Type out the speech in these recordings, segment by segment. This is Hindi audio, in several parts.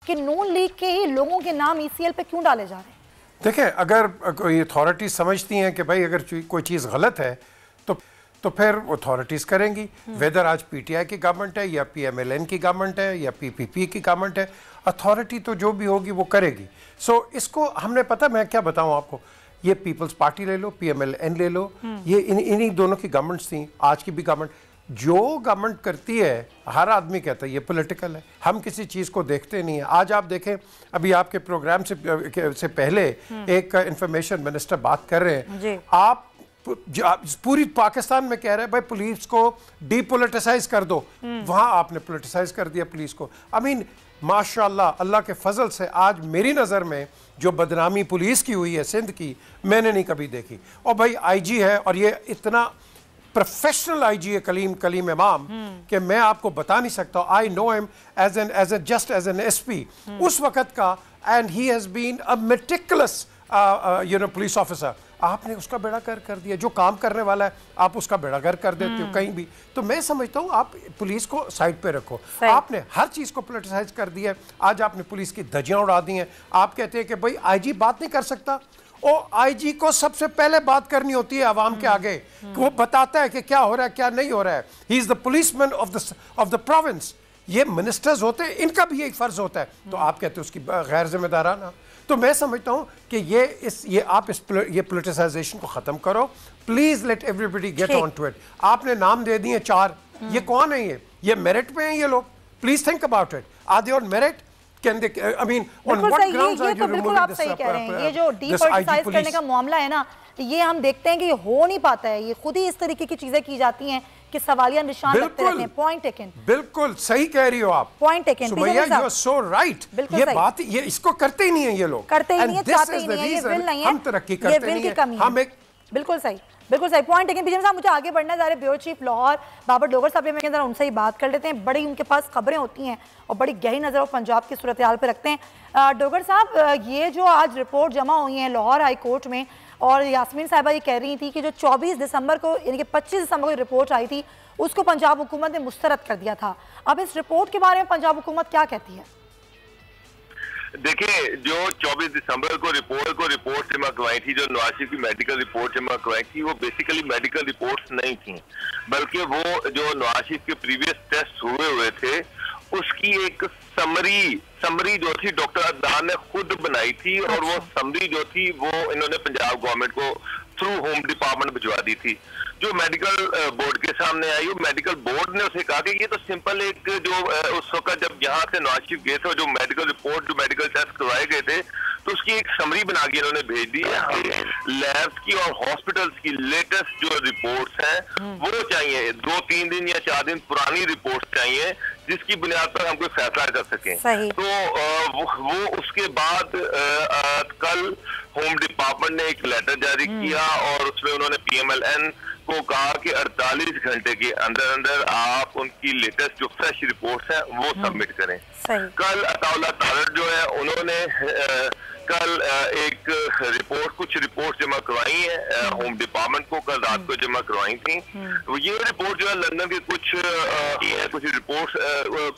कि नून लीग के ही लोगों के नाम ईसीएल पे क्यों डाले जा रहे हैं? देखें, अगर कोई अथॉरिटी समझती हैं कि भाई अगर कोई चीज़ गलत है तो फिर अथॉरिटीज़ करेंगी। वेदर आज पीटीआई की गवर्नमेंट है या पीएमएलएन की गवर्नमेंट है या पीपीपी की गवर्नमेंट है, अथॉरिटी तो जो भी होगी वो करेगी। सो इसको हमने पता, मैं क्या बताऊं आपको, ये पीपल्स पार्टी ले लो, पीएमएलएन ले लो, ये इन्हीं दोनों की गवर्नमेंट्स थी। आज की भी गवर्नमेंट जो गवर्नमेंट करती है, हर आदमी कहता है ये पॉलिटिकल है, हम किसी चीज़ को देखते नहीं है। आज आप देखें, अभी आपके प्रोग्राम से पहले एक इंफॉर्मेशन मिनिस्टर बात कर रहे हैं, आप पूरी पाकिस्तान में कह रहे हैं भाई पुलिस को डीपोलिटिसाइज कर दो, वहां आपने पोलिटिसाइज कर दिया पुलिस को। आई मीन माशाल्लाह, अल्लाह के फजल से आज मेरी नज़र में जो बदनामी पुलिस की हुई है सिंध की, मैंने नहीं कभी देखी। और भाई आईजी है, और ये इतना प्रोफेशनल आईजी है कलीम इमाम कि मैं आपको बता नहीं सकता। I know him as an SP उस वक्त का, and he has been a meticulous police officer. आपने उसका बेड़ा गर्क कर दिया, जो काम करने वाला है आप उसका बेड़ा गर्क कर देते हो कहीं भी। तो मैं समझता हूँ आप पुलिस को साइड पे रखो। आपने हर चीज को पोलिटिसाइज कर दिया है। आज आपने पुलिस की धज्जियां उड़ा दी हैं। आप कहते हैं कि भाई आईजी बात नहीं कर सकता, और आईजी को सबसे पहले बात करनी होती है आवाम के आगे, कि वो बताता है कि क्या हो रहा है क्या नहीं हो रहा है। He is the policeman of the province. ये मिनिस्टर्स होते हैं, इनका भी एक फर्ज होता है। तो आप कहते हैं उसकी गैर जिम्मेदाराना। तो मैं समझता हूं कि ये पोलिटिसाइजेशन को खत्म करो। Please let everybody get on to it. आपने नाम दे दिए 4, ये कौन है? ये मेरिट पे हैं ये लोग? Please think about it. Are they on merit? Can they, I mean on what grounds are you removing this? ये जो डीपोलिटिसाइज करने का मामला है ना, ये हम देखते हैं कि ये हो नहीं पाता है। ये खुद ही इस तरीके की चीजें की जाती हैं कि सवालिया निशान लगते रहते हैं। पॉइंट टेकन, बिल्कुल सही कह रही हो आप। Point taken, Sumaiya, you are so right. ये बात, ये इसको करते ही नहीं है ये लोग, करते ही नहीं है, चाहते ही नहीं है, ये विल नहीं है, हम तरक्की करते नहीं है, हम एक बिल्कुल सही पॉइंट। लेकिन बीजेपी साहब, मुझे आगे बढ़ना जा रहे ब्यूरो चीफ लाहौर बाबर डोगर साहब, मैं जरा उनसे ही बात कर लेते हैं। बड़ी उनके पास खबरें होती हैं और बड़ी गहरी नज़र वो पंजाब की सूरत हाल पर रखते हैं। डोगर साहब, ये जो आज रिपोर्ट जमा हुई है लाहौर हाई कोर्ट में, और यास्मीन साहिबा ये कह रही थी कि जो 24 दिसंबर को यानी कि 25 दिसंबर को रिपोर्ट आई थी, उसको पंजाब हुकूमत ने मुस्तरद कर दिया था। अब इस रिपोर्ट के बारे में पंजाब हुकूमत क्या कहती है? देखिए, जो 24 दिसंबर को रिपोर्ट जमा करवाई थी, जो नवाज शरीफ की मेडिकल रिपोर्ट जमा करवाई थी, वो बेसिकली मेडिकल रिपोर्ट्स नहीं थी, बल्कि वो जो नवाज शरीफ के प्रीवियस टेस्ट हुए थे उसकी एक समरी जो थी डॉक्टर अदनान ने खुद बनाई थी। और वो समरी जो थी वो इन्होंने पंजाब गवर्नमेंट को थ्रू होम डिपार्टमेंट भिजवा दी थी, जो मेडिकल बोर्ड के सामने आई। मेडिकल बोर्ड ने उसे कहा कि ये तो सिंपल एक जो उस वक्त जब यहाँ से नवाज शरीफ गए थे, जो मेडिकल रिपोर्ट, जो मेडिकल टेस्ट करवाए गए थे, तो उसकी एक समरी बना के इन्होंने भेज दी है। हमें लैब्स की और हॉस्पिटल्स की लेटेस्ट जो रिपोर्ट्स हैं वो चाहिए, 2-3 दिन या 4 दिन पुरानी रिपोर्ट्स चाहिए, जिसकी बुनियाद पर हम कोई फैसला कर सकें। तो वो उसके बाद कल होम डिपार्टमेंट ने एक लेटर जारी किया और उसमें उन्होंने पीएमएलएन को कहा कि 48 घंटे के अंदर अंदर आप उनकी लेटेस्ट जो फ्रेश रिपोर्ट्स हैं वो सबमिट करें। कल अताउल्लाह तारड़ जो है उन्होंने कल कुछ रिपोर्ट जमा करवाई है होम डिपार्टमेंट को, कल रात को जमा करवाई थी। ये रिपोर्ट जो है लंदन के कुछ रिपोर्ट्स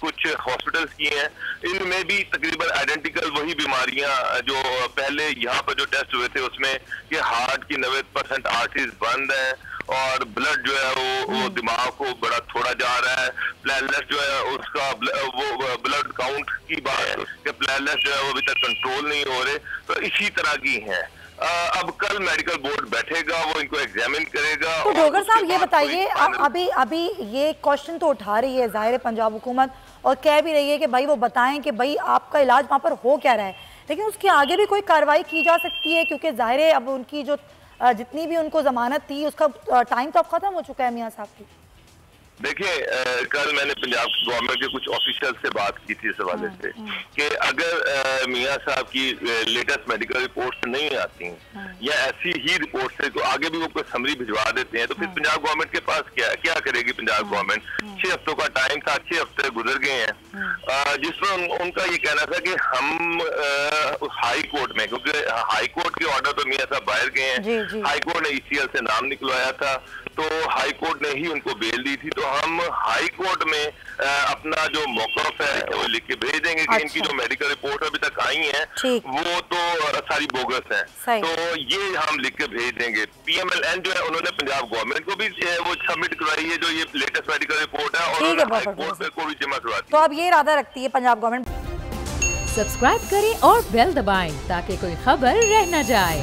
कुछ हॉस्पिटल्स की हैं, इनमें भी तकरीबन आइडेंटिकल वही बीमारियां जो पहले यहाँ पर जो टेस्ट हुए थे उसमें कि हार्ट की 90% आर्टरीज बंद है और ब्लड जो है वो दिमाग को बड़ा थोड़ा जा रहा है। प्लेटलेट्स जो है उसका वो ब्लड काउंट की बात कि प्लेटलेट्स जो है वो अभी तक कंट्रोल नहीं हो रहे। तो इसी तरह की हैं। अब कल मेडिकल बोर्ड बैठेगा, वो इनको एग्जामिन करेगा। तो डोगर साहब ये बताइए, अभी ये क्वेश्चन तो उठा रही है जाहिर है पंजाब हुकूमत, और कह भी रही है कि भाई वो बताएं कि भाई आपका इलाज वहाँ पर हो क्या रहा है, लेकिन उसके आगे भी कोई कार्रवाई की जा सकती है, क्योंकि जाहिर है अब उनकी जो जितनी भी उनको जमानत थी उसका टाइम तो अब खत्म हो चुका है मियां साहब की। देखिए, कल मैंने पंजाब गवर्नमेंट के कुछ ऑफिशियल से बात की थी इस हवाले से कि अगर मियां साहब की लेटेस्ट मेडिकल रिपोर्ट्स नहीं आती या ऐसी ही रिपोर्ट्स है तो आगे भी वो कोई समरी भिजवा देते हैं, तो फिर पंजाब गवर्नमेंट के पास क्या करेगी पंजाब गवर्नमेंट? 6 हफ्तों का टाइम था, 6 हफ्ते गुजर गए हैं, जिसमें उनका ये कहना था कि हम उस हाई कोर्ट में, क्योंकि हाई कोर्ट के ऑर्डर तो मियां साहब बाहर गए हैं, हाई कोर्ट ने ईसीएल से नाम निकलवाया था, तो हाई कोर्ट ने ही उनको बेल दी थी। तो हम हाई कोर्ट में अपना जो मौकफ है वो लिख के भेज देंगे कि इनकी जो मेडिकल रिपोर्ट अभी तक आई है वो तो सारी बोगस है, तो ये हम लिख के भेज देंगे। PMLN जो है उन्होंने पंजाब गवर्नमेंट को भी वो सबमिट करवाई है जो ये लेटेस्ट मेडिकल रिपोर्ट है, और हाई कोर्ट को भी जमा करवा दी। तो अब ये इरादा रखती है पंजाब गवर्नमेंट। सब्सक्राइब करें और बेल दबाएं ताकि कोई खबर रह न जाए।